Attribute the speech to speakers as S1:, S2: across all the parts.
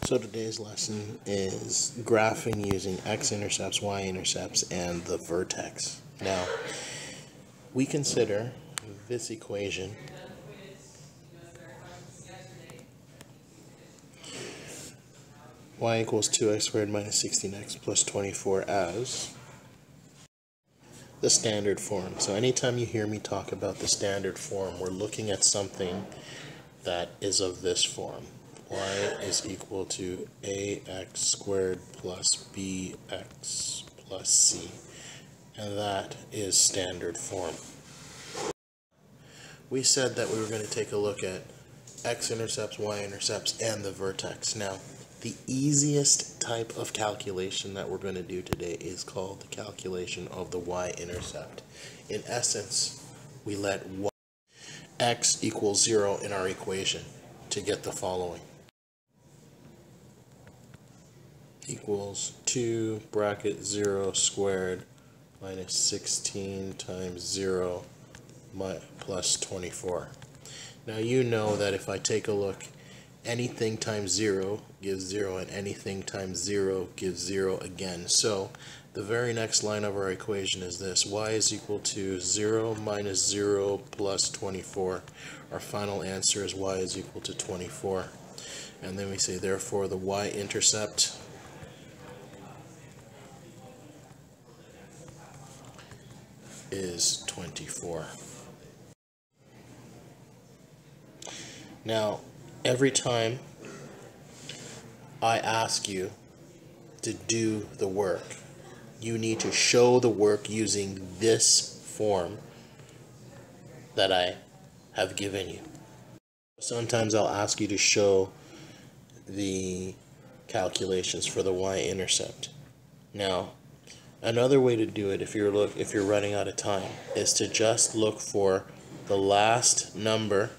S1: So today's lesson is graphing using X-intercepts, Y-intercepts, and the vertex. Now, we consider this equation y equals 2x squared minus 16x plus 24 as the standard form. So anytime you hear me talk about the standard form, we're looking at something that is of this form. Y is equal to ax squared plus bx plus c. And that is standard form. We said that we were going to take a look at x-intercepts, y-intercepts, and the vertex. Now, the easiest type of calculation that we're going to do today is called the calculation of the y-intercept. In essence, we let x equals 0 in our equation to get the following. Equals 2 bracket 0 squared minus 16 times 0 plus 24. Now you know that if I take a look, anything times 0 gives 0 and anything times 0 gives 0 again. So the very next line of our equation is this: y is equal to 0 minus 0 plus 24. Our final answer is y is equal to 24. And then we say therefore the y-intercept is 24. Now, every time I ask you to do the work, you need to show the work using this form that I have given you. Sometimes I'll ask you to show the calculations for the y-intercept. Now, another way to do it, if you're running out of time, is to just look for the last number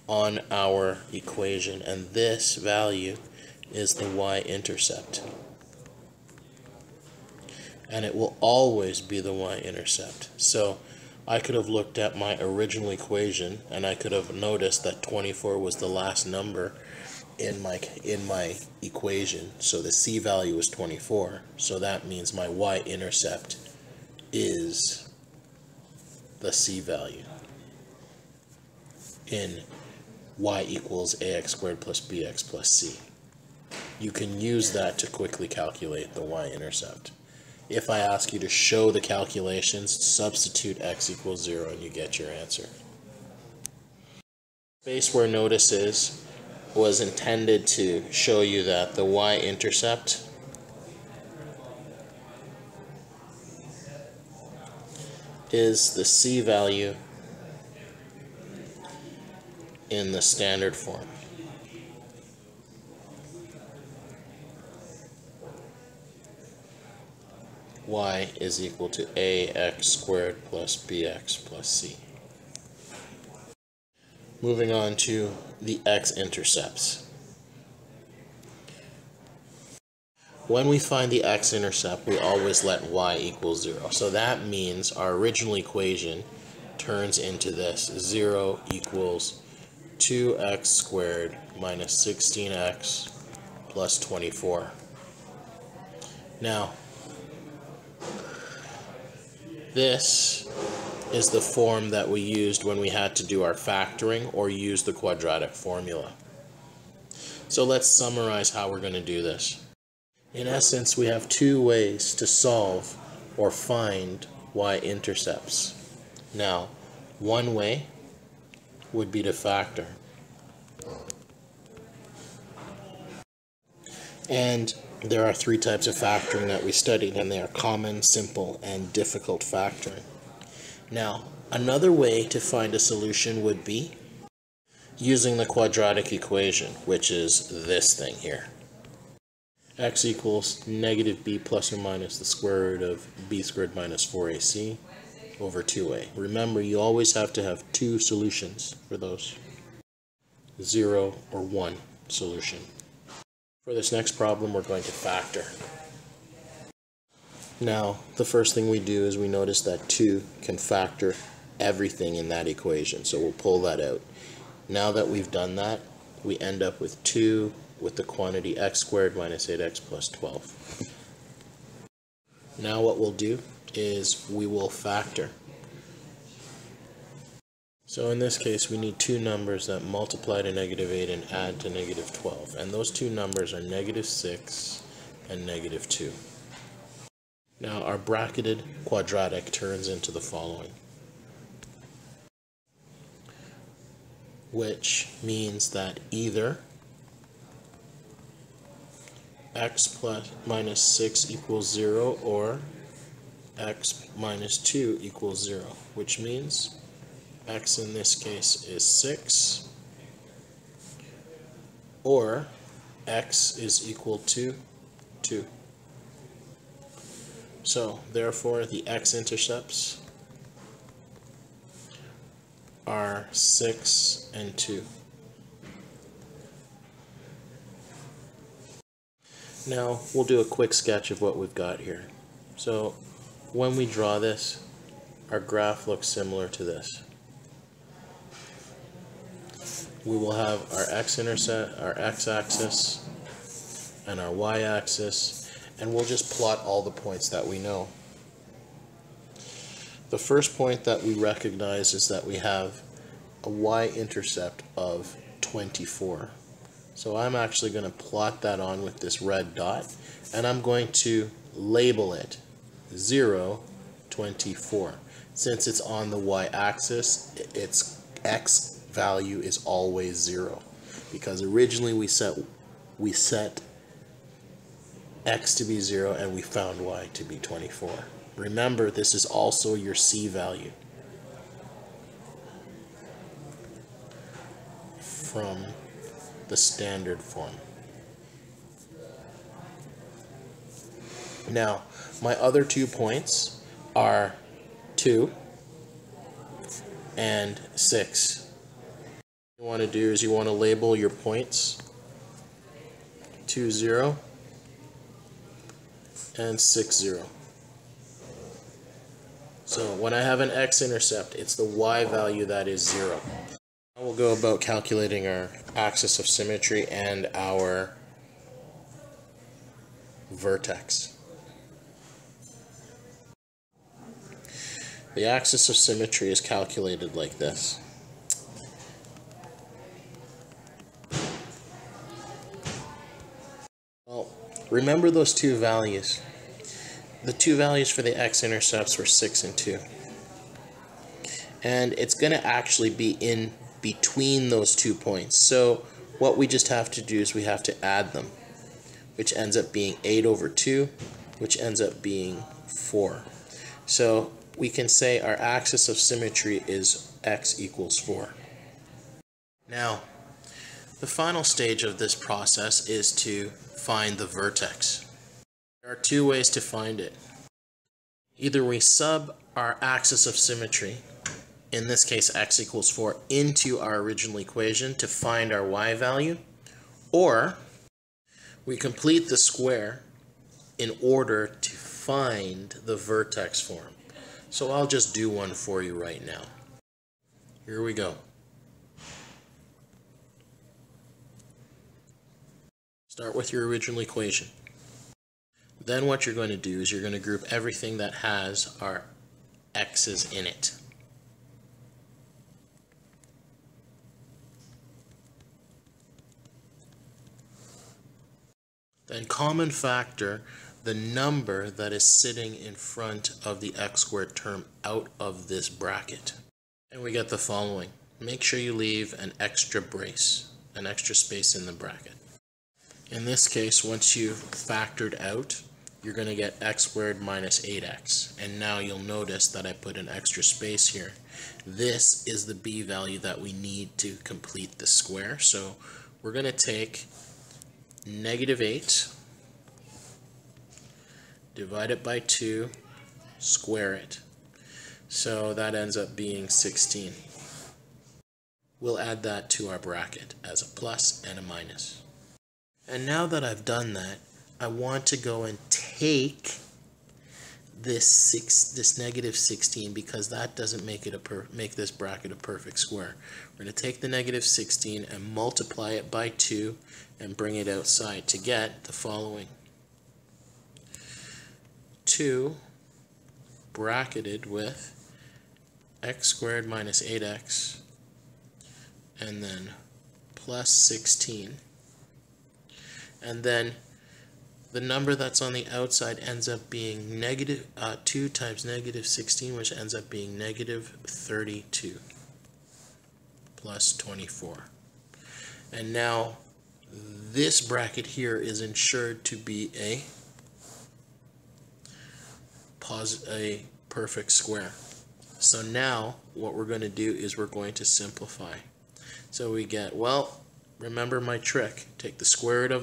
S1: on our equation, and this value is the y-intercept, and it will always be the y-intercept. So I could have looked at my original equation and I could have noticed that 24 was the last number in my equation, so the c value is 24, so that means my y-intercept is the c value in y equals ax squared plus bx plus c. You can use that to quickly calculate the y-intercept. If I ask you to show the calculations, substitute x equals 0 and you get your answer. Space where notice is was intended to show you that the y-intercept is the c value in the standard form. Y is equal to ax squared plus bx plus c. Moving on to the x-intercepts. When we find the x-intercept, we always let y equal 0. So that means our original equation turns into this: 0 equals 2x squared minus 16x plus 24. Now, this is the form that we used when we had to do our factoring or use the quadratic formula. So let's summarize how we're going to do this. In essence, we have two ways to solve or find y-intercepts. Now, one way would be to factor. And there are three types of factoring that we studied, and they are common, simple, and difficult factoring. Now, another way to find a solution would be using the quadratic equation, which is this thing here. X equals negative b plus or minus the square root of b squared minus 4ac over 2a. Remember, you always have to have two solutions for those. 0 or 1 solution. For this next problem, we're going to factor. Now, the first thing we do is we notice that 2 can factor everything in that equation, so we'll pull that out. Now that we've done that, we end up with 2 with the quantity x squared minus 8x plus 12. Now what we'll do is we will factor. So in this case we need two numbers that multiply to -8 and add to -12. And those two numbers are -6 and -2. Now our bracketed quadratic turns into the following, which means that either x plus minus 6 equals 0 or x minus 2 equals 0, which means x in this case is 6 or x is equal to 2. So therefore the x-intercepts are 6 and 2. Now we'll do a quick sketch of what we've got here. So when we draw this, our graph looks similar to this. We will have our x-intercept, our x-axis, and our y-axis, and we'll just plot all the points that we know. The first point that we recognize is that we have a y-intercept of 24. So I'm actually going to plot that on with this red dot, and I'm going to label it 0, 24. Since it's on the y-axis, its x value is always 0, because originally we set x to be 0 and we found y to be 24. Remember, this is also your c value from the standard form. Now, my other 2 points are 2 and 6. What you want to do is you want to label your points 2, 0 and 6, 0. So when I have an x-intercept, it's the y value that is 0. Now we'll go about calculating our axis of symmetry and our vertex. The axis of symmetry is calculated like this. Well, remember those two values. The two values for the x-intercepts were 6 and 2. And it's going to actually be in between those 2 points. So what we just have to do is we have to add them, which ends up being 8 over 2, which ends up being 4. So we can say our axis of symmetry is x equals 4. Now, the final stage of this process is to find the vertex. There are 2 ways to find it. Either we sub our axis of symmetry, in this case x equals 4, into our original equation to find our y value, or we complete the square in order to find the vertex form. So I'll just do one for you right now. Here we go. Start with your original equation. Then what you're going to do is you're going to group everything that has our x's in it. Then common factor the number that is sitting in front of the x squared term out of this bracket. And we get the following. Make sure you leave an extra brace, an extra space in the bracket. In this case, once you've factored out, you're going to get x squared minus 8x. And now you'll notice that I put an extra space here. This is the b value that we need to complete the square. So we're going to take -8, divide it by 2, square it. So that ends up being 16. We'll add that to our bracket as a plus and a minus. And now that I've done that, I want to go and take this negative 16, because that doesn't make it make this bracket a perfect square. We're going to take the negative 16 and multiply it by 2 and bring it outside to get the following. 2 bracketed with x squared minus 8x, and then plus 16. And then the number that's on the outside ends up being negative 2 times negative 16, which ends up being negative 32 plus 24. And now this bracket here is ensured to be a perfect square. So now what we're going to do is we're going to simplify. So we get, well, remember my trick. Take the square root of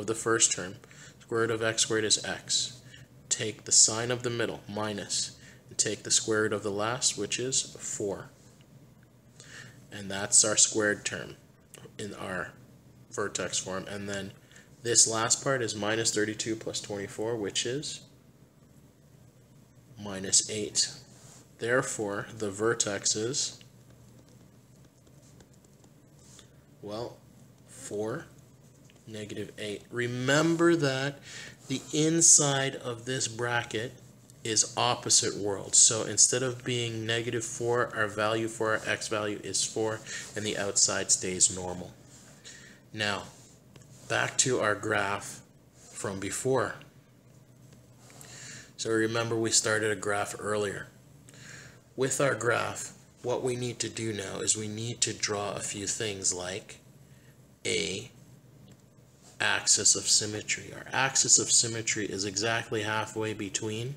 S1: the first term. Square root of x squared is x. Take the sign of the middle, minus, and take the square root of the last, which is 4. And that's our squared term in our vertex form. And then this last part is minus 32 plus 24, which is minus 8. Therefore, the vertex is, well, 4, negative 8. Remember that the inside of this bracket is opposite worlds. So instead of being negative 4, our value for our x value is 4, and the outside stays normal. Now, back to our graph from before. So remember, we started a graph earlier. With our graph, what we need to do now is we need to draw a few things like a axis of symmetry. Our axis of symmetry is exactly halfway between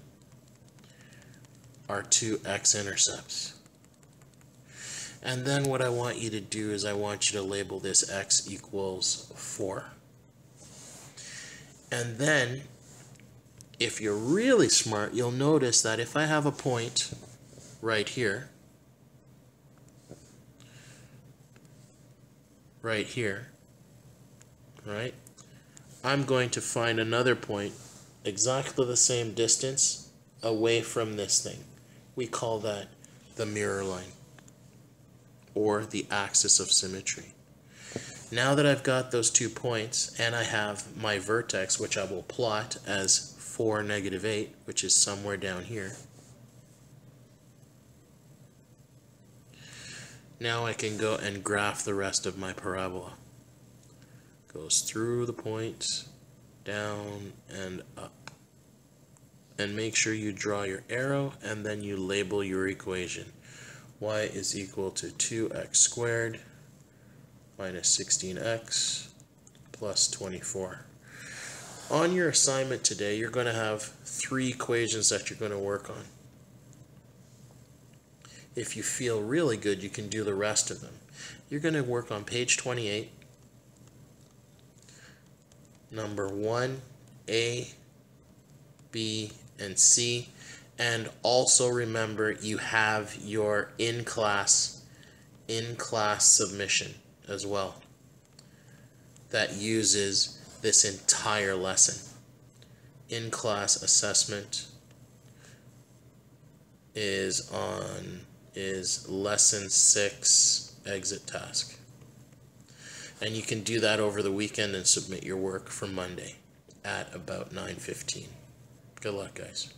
S1: our two x-intercepts. And then what I want you to do is I want you to label this x equals 4. And then, if you're really smart, you'll notice that if I have a point right here, right, I'm going to find another point exactly the same distance away from this thing. We call that the mirror line, or the axis of symmetry. Now that I've got those 2 points, and I have my vertex, which I will plot as 4, negative 8, which is somewhere down here. Now I can go and graph the rest of my parabola. Goes through the points, down and up. And make sure you draw your arrow, and then you label your equation. Y is equal to 2x squared minus 16x plus 24. On your assignment today, you're going to have 3 equations that you're going to work on. If you feel really good, you can do the rest of them. You're going to work on page 28, number 1, A, B, and C. And also remember, you have your in-class submission as well that uses this entire lesson. In-class assessment is lesson 6 exit task. And you can do that over the weekend and submit your work for Monday at about 9:15. Good luck, guys.